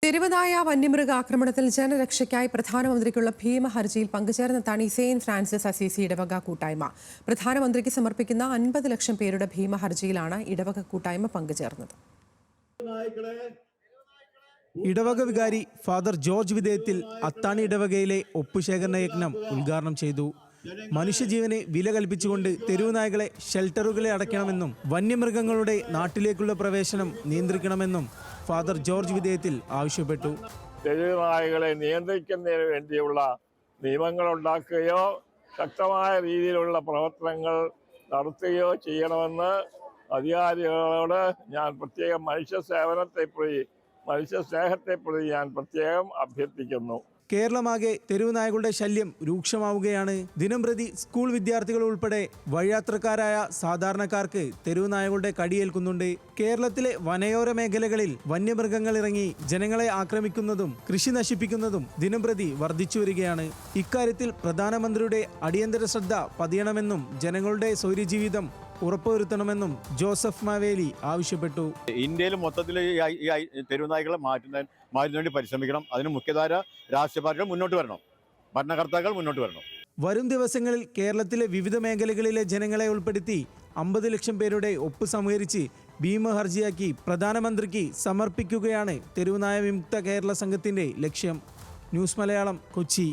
തെരുവുനായ വന്യമൃഗ ആക്രമണത്തിൽ ജനരക്ഷയ്ക്കായി പ്രധാനമന്ത്രിക്കുള്ള ഭീമ ഹർജിയിൽ പങ്കുചേർന്നെത്താണ് സെയിന്റ് ഫ്രാൻസിസ് അസീസി ഇടവക കൂട്ടായ്മ. പ്രധാനമന്ത്രിക്ക് സമർപ്പിക്കുന്ന 50 ലക്ഷം പേരുടെ ഭീമ ഹർജിയിലാണ് ഇടവക കൂട്ടായ്മ പങ്കുചേർന്നത്. ഇടവക വികാരി ഫാദർ ജോർജ് വിധേയത്തിൽ അത്താണി ഇടവകയിലെ ഒപ്പുശേഖരണ യജ്ഞം ഉദ്ഘാടനം ചെയ്തു. മനുഷ്യജീവനെ വില കൽപ്പിച്ചുകൊണ്ട് തെരുവുനായകളെ ഷെൽട്ടറുകളെ അടയ്ക്കണമെന്നും വന്യമൃഗങ്ങളുടെ നാട്ടിലേക്കുള്ള പ്രവേശനം നിയന്ത്രിക്കണമെന്നും ഫാദർ ജോർജ് വിധേയത്തിൽ ആവശ്യപ്പെട്ടു. തെരുവുനായകളെ നിയന്ത്രിക്കുന്നതിന് വേണ്ടിയുള്ള നിയമങ്ങൾ ഉണ്ടാക്കുകയോ ശക്തമായ രീതിയിലുള്ള പ്രവർത്തനങ്ങൾ നടത്തുകയോ ചെയ്യണമെന്ന് അധികാരികളോട് ഞാൻ പ്രത്യേകം മനുഷ്യ സ്നേഹത്തെപ്രതി ഞാൻ പ്രത്യേകം അഭ്യർത്ഥിക്കുന്നു. കേരളമാകെ തെരുവുനായകളുടെ ശല്യം രൂക്ഷമാവുകയാണ്. ദിനംപ്രതി സ്കൂൾ വിദ്യാർത്ഥികൾ ഉൾപ്പെടെ വഴിയാത്രക്കാരായ സാധാരണക്കാർക്ക് തെരുവുനായകളുടെ കടിയേൽക്കുന്നുണ്ട്. കേരളത്തിലെ വനയോര മേഖലകളിൽ വന്യമൃഗങ്ങൾ ഇറങ്ങി ജനങ്ങളെ ആക്രമിക്കുന്നതും കൃഷി നശിപ്പിക്കുന്നതും ദിനംപ്രതി വർദ്ധിച്ചു വരികയാണ്. ഇക്കാര്യത്തിൽ പ്രധാനമന്ത്രിയുടെ അടിയന്തര ശ്രദ്ധ പതിയണമെന്നും ജനങ്ങളുടെ സ്വൈര്യജീവിതം ഉറപ്പുവരുത്തണമെന്നും ജോസഫ് മാവേലി ആവശ്യപ്പെട്ടു. ഇന്ത്യയിൽ മൊത്തത്തിൽ ഈ തെരുവുനായ്കളെ മാറ്റുന്നതിന് വേണ്ടി പരിശ്രമിക്കണം. അതിന് മുഖ്യധാര രാഷ്ട്രീയ പാർട്ടികൾ മുന്നോട്ട് വരണം, ഭരണകർത്താക്കൾ മുന്നോട്ട് വരണം. വരും ദിവസങ്ങളിൽ കേരളത്തിലെ വിവിധ മേഖലകളിലെ ജനങ്ങളെ ഉൾപ്പെടുത്തി 50 ലക്ഷം പേരുടെ ഒപ്പ് സമീകരിച്ച് ഭീമ ഹർജിയാക്കി പ്രധാനമന്ത്രിക്ക് സമർപ്പിക്കുകയാണ് തെരുവുനായ വിമുക്ത കേരള സംഘത്തിന്റെ ലക്ഷ്യം. ന്യൂസ് മലയാളം, കൊച്ചി.